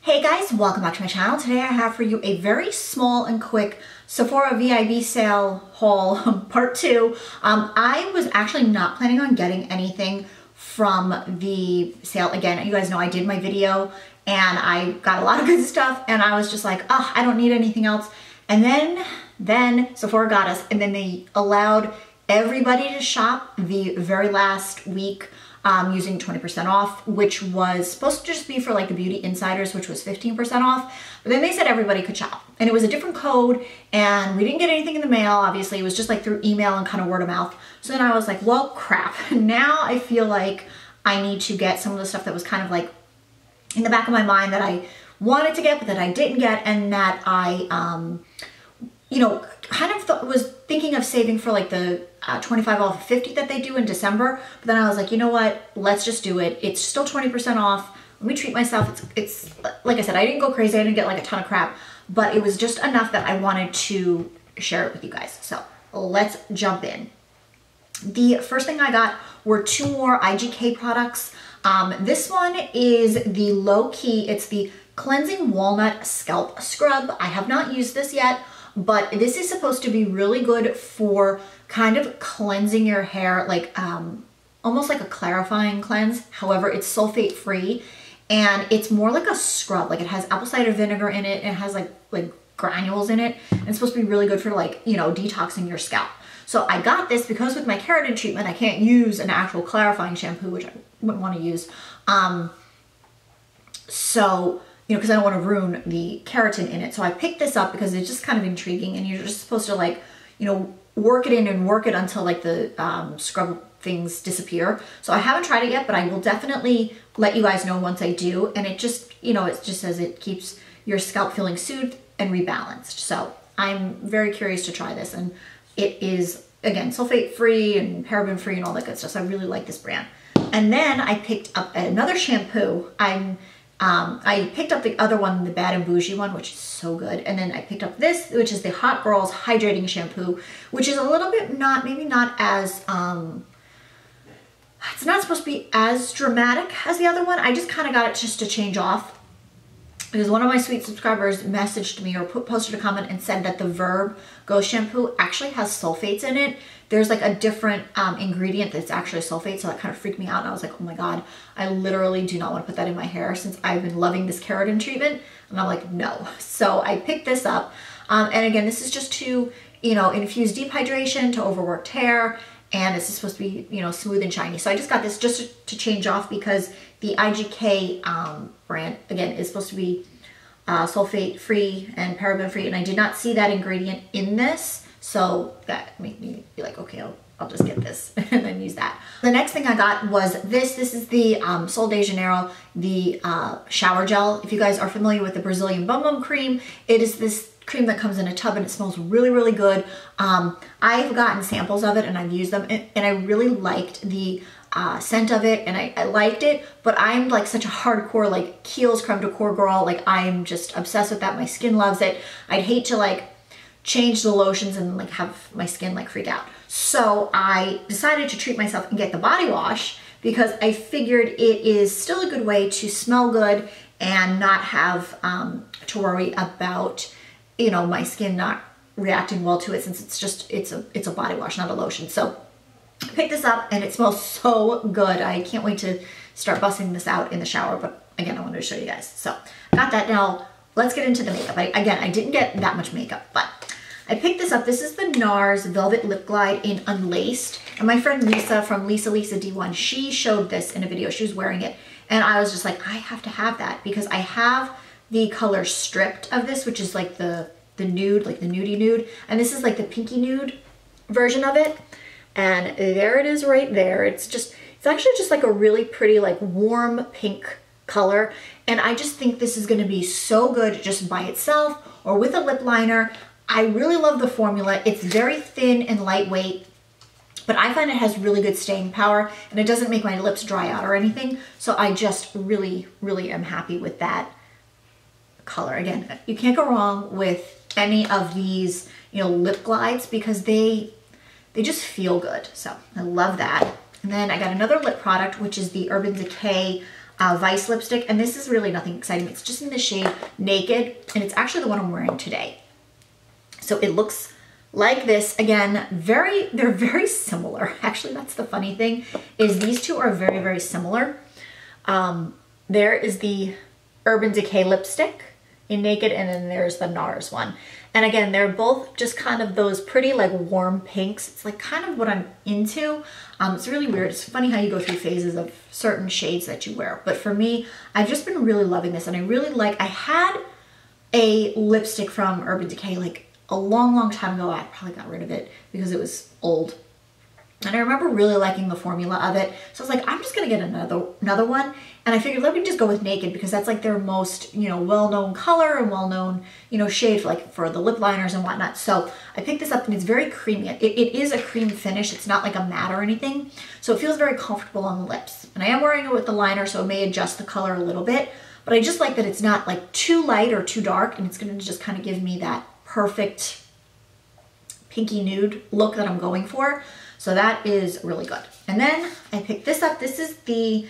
Hey guys, welcome back to my channel. Today I have for you a very small and quick Sephora Vib sale haul, part 2. I was actually not planning on getting anything from the sale. Again, you guys know I did my video and I got a lot of good stuff and I was just like, oh, I don't need anything else. And then Sephora got us, and then they allowed everybody to shop the very last week using 20% off, which was supposed to just be for like the beauty insiders, which was 15% off. But then they said everybody could shop, and it was a different code, and we didn't get anything in the mail. Obviously, it was just like through email and kind of word of mouth. So then I was like, well, crap. Now I feel like I need to get some of the stuff that was kind of like in the back of my mind that I wanted to get, but that I didn't get, and that I, you know, kind of was thinking of saving for like the 25 off 50 that they do in December. But then I was like, you know what, let's just do it. It's still 20% off. Let me treat myself. It's like I said, I didn't go crazy. I didn't get like a ton of crap, but it was just enough that I wanted to share it with you guys. So let's jump in. The first thing I got were 2 more IGK products. This one is the Lowkey. It's the Cleansing Walnut Scalp Scrub. I have not used this yet, but this is supposed to be really good for kind of cleansing your hair, like almost like a clarifying cleanse. However, it's sulfate free and it's more like a scrub. Like it has apple cider vinegar in it, and it has like granules in it. And it's supposed to be really good for like, you know, detoxing your scalp. So I got this because with my keratin treatment, I can't use an actual clarifying shampoo, which I wouldn't want to use. So, you know, because I don't want to ruin the keratin in it. So I picked this up because it's just kind of intriguing, and you're just supposed to like, you know, work it in and work it until like the scrub things disappear. So I haven't tried it yet, but I will definitely let you guys know once I do. And it just, you know, it just says it keeps your scalp feeling soothed and rebalanced. So I'm very curious to try this, and it is, again, sulfate free and paraben free and all that good stuff. So I really like this brand. And then I picked up another shampoo. I picked up the other one, the Bad and Bougie one, which is so good. And then I picked up this, which is the Hot Girls Hydrating Shampoo, which is a little bit maybe not as, it's not supposed to be as dramatic as the other one. I just kind of got it just to change off, because one of my sweet subscribers messaged me or posted a comment and said that the Verb Ghost Shampoo actually has sulfates in it. There's like a different ingredient that's actually sulfate, so that kind of freaked me out. And I was like, oh my God, I literally do not want to put that in my hair since I've been loving this keratin treatment. And I'm like, no. So I picked this up. And again, this is just to, you know, infuse deep hydration to overworked hair. And it's supposed to be, you know, smooth and shiny. So I just got this just to change off, because the IGK brand, again, is supposed to be sulfate free and paraben free. And I did not see that ingredient in this. So that made me be like, okay, I'll just get this and then use that. The next thing I got was this. This is the Sol de Janeiro, the shower gel. If you guys are familiar with the Brazilian Bum Bum cream, it is this cream that comes in a tub and it smells really, really good. I've gotten samples of it and I've used them, and I really liked the scent of it, and I liked it, but I'm like such a hardcore like Kiehl's creme de corps girl. Like I'm just obsessed with that. My skin loves it. I'd hate to like change the lotions and like have my skin like freak out. So I decided to treat myself and get the body wash, because I figured it is still a good way to smell good and not have to worry about, you know, my skin not reacting well to it, since it's just, it's a body wash, not a lotion. So I picked this up and it smells so good. I can't wait to start busting this out in the shower, but again, I wanted to show you guys. So got that. Now let's get into the makeup. Again, I didn't get that much makeup, but I picked this up. This is the NARS Velvet Lip Glide in Unlaced. And my friend Lisa from Lisa D1, she showed this in a video. She was wearing it. And I was just like, I have to have that, because I have the color Stripped of this, which is like the nude, like the nudie nude. And this is like the pinky nude version of it. And there it is right there. It's actually just like a really pretty, like warm pink color. And I just think this is gonna be so good just by itself or with a lip liner. I really love the formula. It's very thin and lightweight, but I find it has really good staying power, and it doesn't make my lips dry out or anything. So I just really, really am happy with that color. Again, you can't go wrong with any of these, you know, lip glides, because they just feel good. So I love that. And then I got another lip product, which is the Urban Decay Vice lipstick, and this is really nothing exciting. It's just in the shade Naked, and it's actually the one I'm wearing today. So it looks like this. Again, they're very similar. Actually, that's the funny thing, is these two are very, very similar. There is the Urban Decay lipstick in Naked, and then there's the NARS one. And again, they're both just kind of those pretty like warm pinks. It's like kind of what I'm into. It's really weird. It's funny how you go through phases of certain shades that you wear. But for me, I've just been really loving this, and I really like, I had a lipstick from Urban Decay like a long, long time ago. I probably got rid of it because it was old. And I remember really liking the formula of it. So I was like, I'm just gonna get another one. And I figured, let me just go with Naked, because that's like their most, you know, well-known color and well-known, you know, shade for like for the lip liners and whatnot. So I picked this up, and it's very creamy. It is a cream finish. It's not like a matte or anything. So it feels very comfortable on the lips. And I am wearing it with the liner, so it may adjust the color a little bit. But I just like that it's not like too light or too dark, and it's gonna just kind of give me that perfect pinky nude look that I'm going for. So that is really good. And then I picked this up. This is the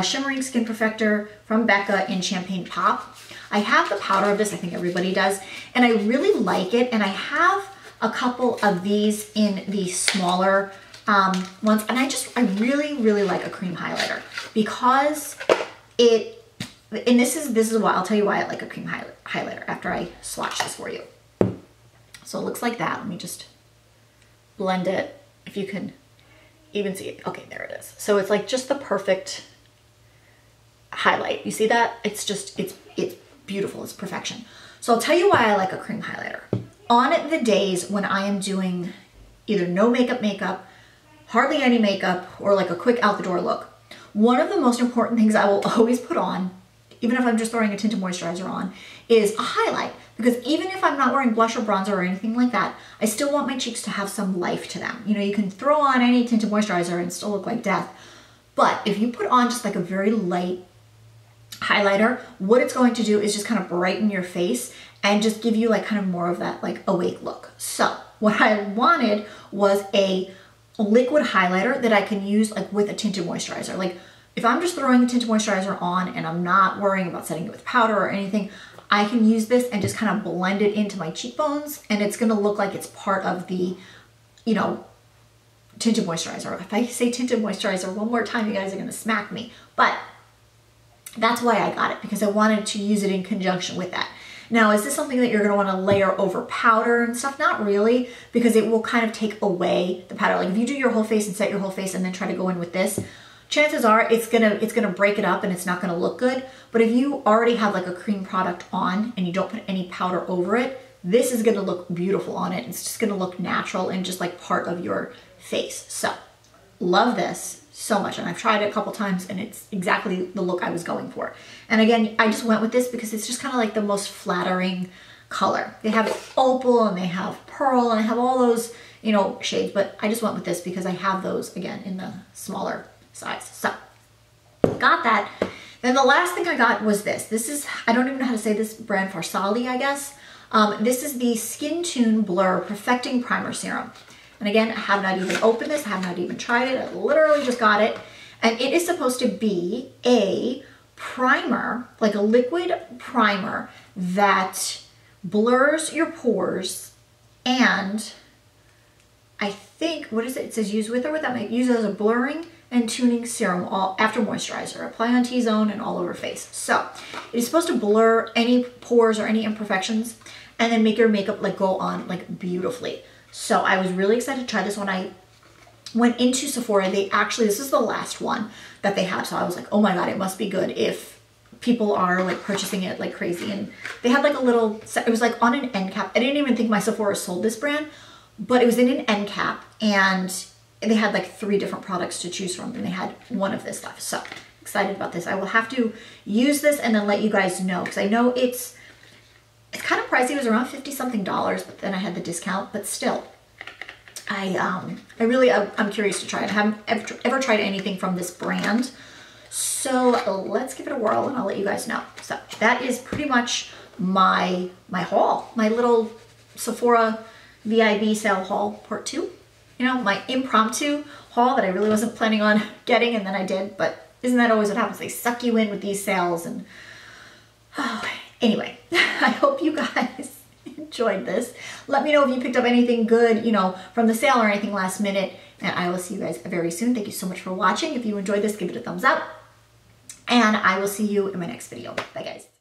Shimmering Skin Perfector from Becca in Champagne Pop. I have the powder of this. I think everybody does. And I really like it. And I have a couple of these in the smaller ones. And I really, really like a cream highlighter, because and this is why, I'll tell you why I like a cream highlighter after I swatch this for you. So it looks like that. Let me just blend it. If you can even see it. Okay, there it is. So it's like just the perfect highlight. You see that? It's just, it's beautiful. It's perfection. So I'll tell you why I like a cream highlighter. On the days when I am doing either no makeup, hardly any makeup, or like a quick out the door look, one of the most important things I will always put on, even if I'm just throwing a tinted moisturizer on, is a highlight. Because even if I'm not wearing blush or bronzer or anything like that, I still want my cheeks to have some life to them. You know, you can throw on any tinted moisturizer and still look like death. But if you put on just like a very light highlighter, what it's going to do is just kind of brighten your face and just give you like kind of more of that like awake look. So what I wanted was a liquid highlighter that I can use like with a tinted moisturizer. Like if I'm just throwing a tinted moisturizer on and I'm not worrying about setting it with powder or anything, I can use this and just kind of blend it into my cheekbones, and it's gonna look like it's part of the, you know, tinted moisturizer. If I say tinted moisturizer one more time, you guys are gonna smack me. But that's why I got it, because I wanted to use it in conjunction with that. Now, is this something that you're gonna wanna layer over powder and stuff? Not really, because it will kind of take away the powder. Like if you do your whole face and set your whole face and then try to go in with this, chances are it's gonna break it up and it's not gonna look good. But if you already have like a cream product on and you don't put any powder over it, this is gonna look beautiful on it. It's just gonna look natural and just like part of your face. So, love this so much. And I've tried it a couple times and it's exactly the look I was going for. And again, I just went with this because it's just kind of like the most flattering color. They have opal and they have pearl and they have all those, you know, shades, but I just went with this because I have those again in the smaller size. So got that. Then the last thing I got was this. This is, I don't even know how to say this brand, Farsali, I guess. This is the Skin Tune Blur Perfecting Primer Serum. And again, I have not even opened this. I have not even tried it. I literally just got it. And it is supposed to be a primer, like a liquid primer that blurs your pores, and I think, what is it? It says use with or without, use as a blurring and tuning serum all after moisturizer. Apply on T-zone and all over face. So it is supposed to blur any pores or any imperfections and then make your makeup like go on like beautifully. So I was really excited to try this. When I went into Sephora, they actually, this is the last one that they had. So I was like, oh my God, it must be good if people are like purchasing it like crazy. And they had like a little, it was like on an end cap. I didn't even think my Sephora sold this brand, but it was in an end cap and they had like 3 different products to choose from, and they had one of this stuff. So excited about this. I will have to use this and then let you guys know, because I know it's kind of pricey. It was around $50-something, but then I had the discount. But still, I'm curious to try it. I haven't ever tried anything from this brand. So let's give it a whirl and I'll let you guys know. So that is pretty much my haul, my little Sephora VIB sale haul part 2. You know, my impromptu haul that I really wasn't planning on getting, and then I did, but Isn't that always what happens? They suck you in with these sales and anyway, I hope you guys enjoyed this. Let me know if you picked up anything good, you know, from the sale or anything last minute, and I will see you guys very soon. Thank you so much for watching. If you enjoyed this, give it a thumbs up, and I will see you in my next video. Bye, guys.